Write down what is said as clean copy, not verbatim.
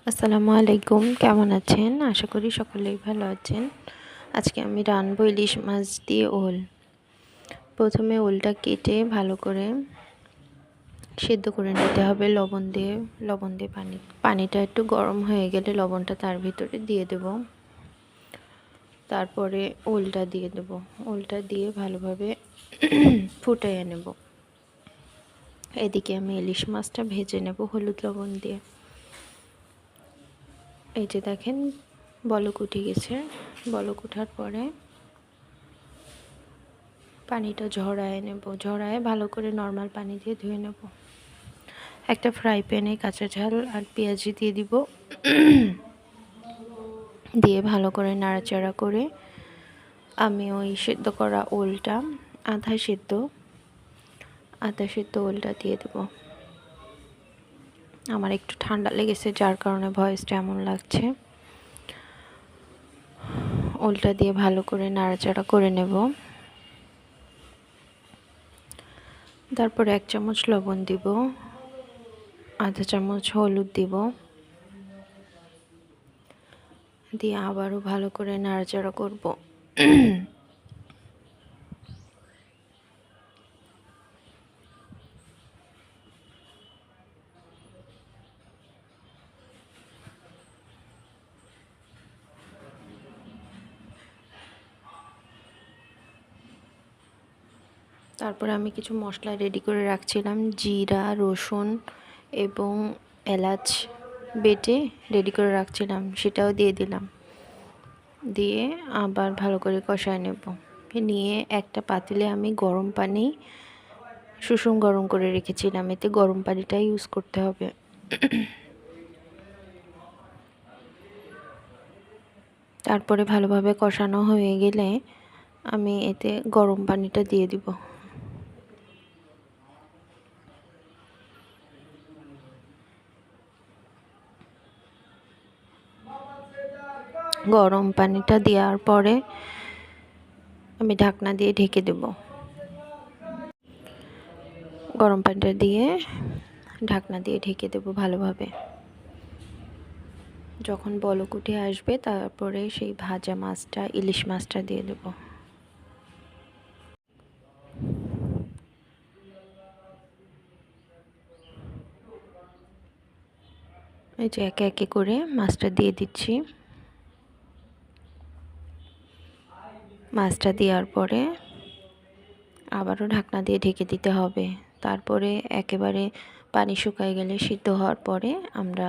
আসসালামু আলাইকুম, কেমন আছেন? আশা করি সকলেই ভালো আছেন। আজকে আমি রান্নাবো ইলিশ মাছ দিয়ে ওল। প্রথমে ওলটা কেটে ভালো করে সেদ্ধ করে নিতে হবে লবণ দিয়ে পানিটা একটু গরম হয়ে গেলে লবণটা তার ভিতরে দিয়ে দেব। তারপরে ওলটা দিয়ে দেব। ওলটা দিয়ে ভালোভাবে ফুটিয়ে নেব। এদিকে আমি ইলিশ মাছটা ভেজে নেব হলুদ লবণ দিয়ে। এই যে দেখেন বলক উঠে গেছে। বলক ওঠার পরে পানিটা ঝরায় নেব। ঝরায় ভালো করে নর্মাল পানি দিয়ে ধুয়ে নেব। একটা ফ্রাই প্যানে কাঁচা ঝাল আর পেঁয়াজি দিয়ে দিব। দিয়ে ভালো করে নাড়াচাড়া করে আমি ওই সেদ্ধ করা ওলটা আধা সেদ্ধ ওলটা দিয়ে দেব। আমার একটু ঠান্ডা লেগেছে, যার কারণে ভয়েসটা এমন লাগছে। ওলটা দিয়ে ভালো করে নাড়াচাড়া করে নেব। তারপরে 1 চামচ লবণ দিব, আধা চামচ হলুদ দিব, দিয়ে আবারও ভালো করে নাড়াচাড়া করব। তারপরে আমি কিছু মশলা রেডি করে রাখছিলাম, জিরা, রসুন এবং এলাচ বেটে রেডি করে রাখছিলাম, সেটাও দিয়ে দিলাম। দিয়ে আবার ভালো করে কষায় নেব। নিয়ে একটা পাতিলে আমি গরম পানি সুষুম গরম করে রেখেছিলাম, এতে গরম পানিটাই ইউজ করতে হবে। তারপরে ভালোভাবে কষানো হয়ে গেলে আমি এতে গরম পানিটা দিয়ে দিব। গরম পানিটা দেওয়ার পরে আমি ঢাকনা দিয়ে ঢেকে দেব। গরম পানিটা দিয়ে ঢাকনা দিয়ে ঢেকে দেব ভালোভাবে। যখন বলক উঠে আসবে তারপরে সেই ভাজা মাছটা, ইলিশ মাছটা দিয়ে দেব। এই যে একে একে করে মাছটা দিয়ে দিচ্ছি। মাছটা দেওয়ার পরে আবারও ঢাকনা দিয়ে ঢেকে দিতে হবে। তারপরে একেবারে পানি শুকায় গেলে, সিদ্ধ হওয়ার পরে আমরা